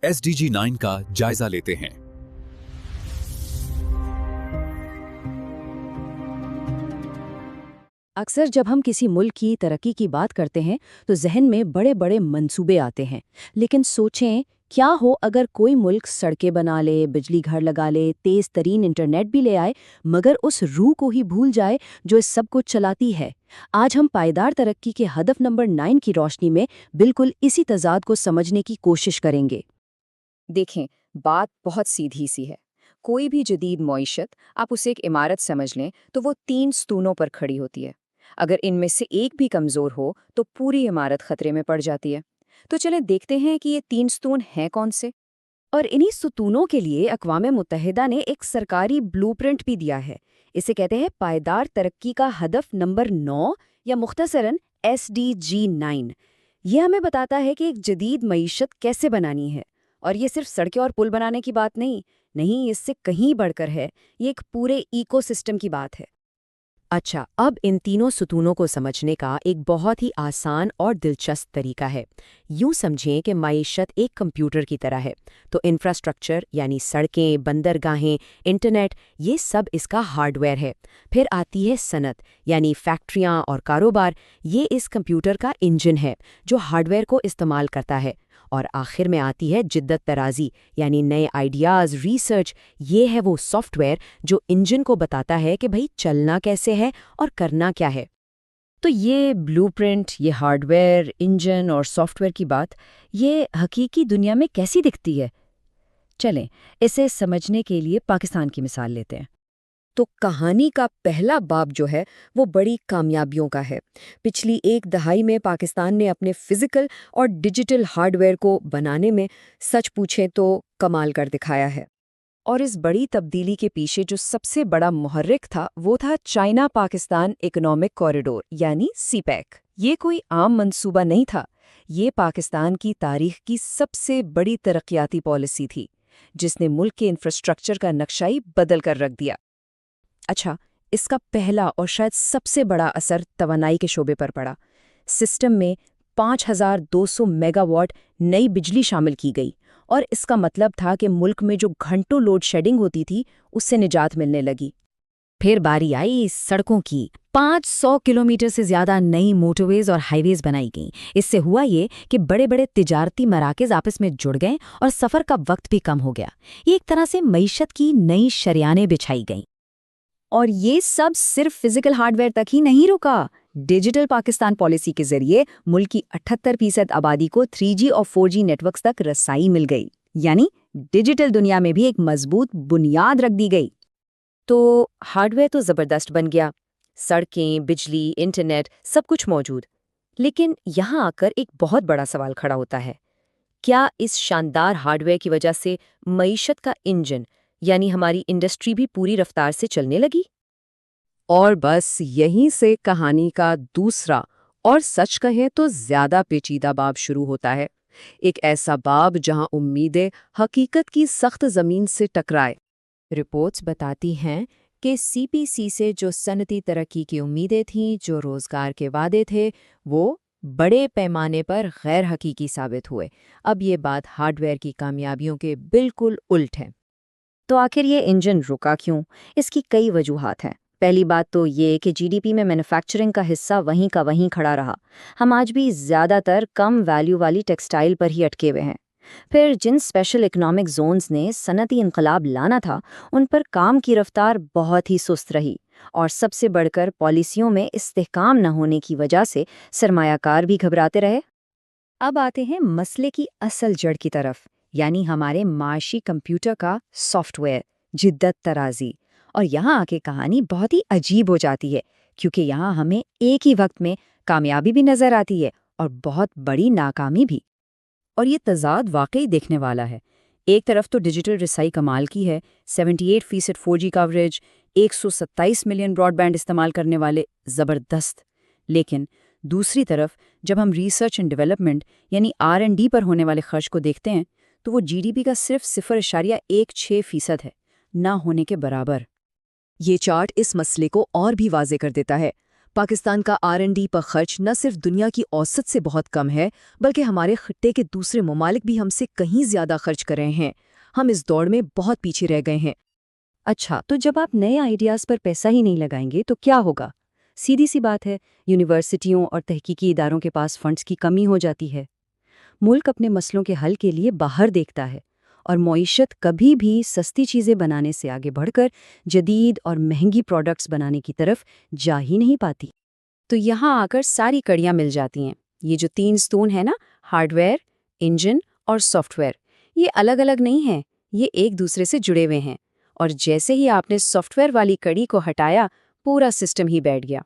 SDG 9 का जायजा लेते हैं। अक्सर जब हम किसी मुल्क की तरक्की की बात करते हैं तो जहन में बड़े बड़े मंसूबे आते हैं। लेकिन सोचें, क्या हो अगर कोई मुल्क सड़कें बना ले, बिजली घर लगा ले, तेज तरीन इंटरनेट भी ले आए, मगर उस रूह को ही भूल जाए जो इस सब कुछ चलाती है। आज हम पायदार तरक्की के हदफ नंबर 9 की रोशनी में बिल्कुल इसी तजाद को समझने की कोशिश करेंगे। देखें, बात बहुत सीधी सी है। कोई भी जदीद मईशत, आप उसे एक इमारत समझ लें तो वो 3 स्तूनों पर खड़ी होती है। अगर इनमें से एक भी कमज़ोर हो तो पूरी इमारत खतरे में पड़ जाती है। तो चलें देखते हैं कि ये 3 स्तून हैं कौन से। और इन्हीं सुतूनों के लिए अक़वाम मुत्तहिदा ने एक सरकारी ब्लूप्रिंट भी दिया है। इसे कहते हैं पायदार तरक्की का हदफ नंबर 9 या मुख्तसरन SDG 9। ये हमें बताता है कि एक जदीद मईशत कैसे बनानी है। और ये सिर्फ सड़कें और पुल बनाने की बात नहीं, इससे कहीं बढ़कर है। ये एक पूरे इकोसिस्टम की बात है। अच्छा, अब इन तीनों सुतूनों को समझने का एक बहुत ही आसान और दिलचस्प तरीका है। यूं समझें कि मईशत एक कंप्यूटर की तरह है, तो इंफ्रास्ट्रक्चर यानी सड़कें, बंदरगाहें, इंटरनेट, ये सब इसका हार्डवेयर है। फिर आती है सनत यानी फैक्ट्रियां और कारोबार, ये इस कंप्यूटर का इंजन है जो हार्डवेयर को इस्तेमाल करता है। और आखिर में आती है जिद्दत तराजी यानी नए आइडियाज़, रिसर्च, ये है वो सॉफ्टवेयर जो इंजन को बताता है कि भाई चलना कैसे है और करना क्या है। तो ये ब्लूप्रिंट, ये हार्डवेयर, इंजन और सॉफ्टवेयर की बात, ये हकीकी दुनिया में कैसी दिखती है? चलें, इसे समझने के लिए पाकिस्तान की मिसाल लेते हैं। तो कहानी का पहला बाब जो है वो बड़ी कामयाबियों का है। पिछली एक दहाई में पाकिस्तान ने अपने फिजिकल और डिजिटल हार्डवेयर को बनाने में सच पूछें तो कमाल कर दिखाया है। और इस बड़ी तब्दीली के पीछे जो सबसे बड़ा मुहर्रिक था वो था चाइना पाकिस्तान इकोनॉमिक कॉरिडोर यानी CPEC। ये कोई आम मंसूबा नहीं था, ये पाकिस्तान की तारीख की सबसे बड़ी तरक्याती पॉलिसी थी जिसने मुल्क के इंफ्रास्ट्रक्चर का नक्शा ही बदल कर रख दिया। अच्छा, इसका पहला और शायद सबसे बड़ा असर तवानाई के शोबे पर पड़ा। सिस्टम में 5200 मेगावाट नई बिजली शामिल की गई और इसका मतलब था कि मुल्क में जो घंटों लोड शेडिंग होती थी उससे निजात मिलने लगी। फिर बारी आई सड़कों की। 500 किलोमीटर से ज्यादा नई मोटरवेज और हाईवेज बनाई गईं। इससे हुआ ये कि बड़े बड़े तिजारती मराकज आपस में जुड़ गए और सफ़र का वक्त भी कम हो गया। ये एक तरह से मईशत की नई शरियानें बिछाई गईं। और ये सब सिर्फ फिजिकल हार्डवेयर तक ही नहीं रुका। डिजिटल पाकिस्तान पॉलिसी के जरिए मुल्क की 78% आबादी को 3G और 4G नेटवर्क्स तक रसाई मिल गई, यानी डिजिटल दुनिया में भी एक मजबूत बुनियाद रख दी गई। तो हार्डवेयर तो ज़बरदस्त बन गया, सड़कें, बिजली, इंटरनेट, सब कुछ मौजूद। लेकिन यहाँ आकर एक बहुत बड़ा सवाल खड़ा होता है, क्या इस शानदार हार्डवेयर की वजह से मईशत का इंजन यानी हमारी इंडस्ट्री भी पूरी रफ्तार से चलने लगी? और बस यहीं से कहानी का दूसरा और सच कहें तो ज्यादा पेचीदा बाब शुरू होता है। एक ऐसा बाब जहां उम्मीदें हकीकत की सख्त जमीन से टकराए। रिपोर्ट्स बताती हैं कि CPC से जो सनती तरक्की की उम्मीदें थीं, जो रोजगार के वादे थे, वो बड़े पैमाने पर गैर हकीकी साबित हुए। अब ये बात हार्डवेयर की कामयाबियों के बिल्कुल उल्ट है। तो आखिर ये इंजन रुका क्यों? इसकी कई वजूहात हैं। पहली बात तो ये कि GDP में मैन्युफैक्चरिंग का हिस्सा वहीं का वहीं खड़ा रहा। हम आज भी ज़्यादातर कम वैल्यू वाली टेक्सटाइल पर ही अटके हुए हैं। फिर जिन स्पेशल इकोनॉमिक जोन्स ने सनती इनकलाब लाना था, उन पर काम की रफ्तार बहुत ही सुस्त रही। और सबसे बढ़कर पॉलिसियों में इस्तेहकाम न होने की वजह से सरमायाकार भी घबराते रहे। अब आते हैं मसले की असल जड़ की तरफ, यानी हमारे माशी कंप्यूटर का सॉफ्टवेयर, जिद्दत तराजी। और यहाँ आके कहानी बहुत ही अजीब हो जाती है, क्योंकि यहाँ हमें एक ही वक्त में कामयाबी भी नजर आती है और बहुत बड़ी नाकामी भी। और ये तजाद वाकई देखने वाला है। एक तरफ तो डिजिटल रसाई कमाल की है, 78% 4G कवरेज, 127 मिलियन ब्रॉडबैंड इस्तेमाल करने वाले, ज़बरदस्त। लेकिन दूसरी तरफ जब हम रिसर्च एंड डेवलपमेंट यानी R&D पर होने वाले खर्च को देखते हैं तो वो GDP का सिर्फ 0.16% है, ना होने के बराबर। ये चार्ट इस मसले को और भी वाजे कर देता है। پاکستان کا R&D پر خرچ نہ صرف دنیا کی اوسط سے بہت کم ہے بلکہ ہمارے خطے کے دوسرے ممالک بھی ہم سے کہیں زیادہ خرچ کر رہے ہیں۔ ہم اس دوڑ میں بہت پیچھے رہ گئے ہیں۔ اچھا، تو جب آپ نئے آئیڈیاز پر پیسہ ہی نہیں لگائیں گے تو کیا ہوگا؟ سیدھی سی بات ہے، یونیورسٹیوں اور تحقیقی اداروں کے پاس فنڈز کی کمی ہو جاتی ہے۔ ملک اپنے مسئلوں کے حل کے لیے باہر دیکھتا ہے اور معیشت کبھی بھی سستی چیزیں بنانے سے آگے بڑھ کر جدید اور مہنگی پروڈکٹس بنانے کی طرف جا ہی نہیں پاتی۔ تو یہاں آ کر ساری کڑیاں مل جاتی ہیں۔ یہ جو 3 ستون ہیں نا، ہارڈ ویئر، انجن اور سافٹ ویئر، یہ الگ الگ نہیں ہیں، یہ ایک دوسرے سے جڑے ہوئے ہیں، اور جیسے ہی آپ نے سافٹ ویئر والی کڑی کو ہٹایا، پورا سسٹم ہی بیٹھ گیا۔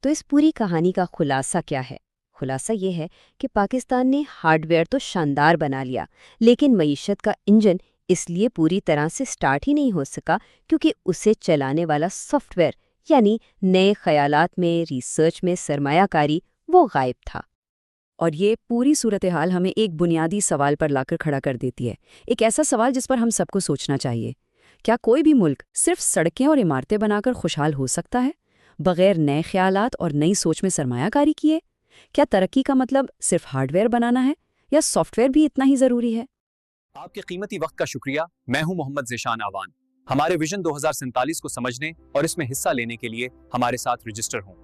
تو اس پوری کہانی کا خلاصہ کیا ہے؟ خلاصہ یہ ہے کہ پاکستان نے ہارڈ ویئر تو شاندار بنا لیا، لیکن معیشت کا انجن اس لیے پوری طرح سے سٹارٹ ہی نہیں ہو سکا کیونکہ اسے چلانے والا سافٹ ویئر یعنی نئے خیالات میں، ریسرچ میں سرمایہ کاری، وہ غائب تھا۔ اور یہ پوری صورتحال ہمیں ایک بنیادی سوال پر لا کر کھڑا کر دیتی ہے، ایک ایسا سوال جس پر ہم سب کو سوچنا چاہیے۔ کیا کوئی بھی ملک صرف سڑکیں اور عمارتیں بنا کر خوشحال ہو سکتا ہے، بغیر نئے خیالات اور نئی سوچ میں سرمایہ کاری کیے؟ کیا ترقی کا مطلب صرف ہارڈ ویئر بنانا ہے، یا سافٹ ویئر بھی اتنا ہی ضروری ہے؟ آپ کے قیمتی وقت کا شکریہ۔ میں ہوں محمد ذیشان آوان۔ ہمارے ویژن 2047 کو سمجھنے اور اس میں حصہ لینے کے لیے ہمارے ساتھ رجسٹر ہوں۔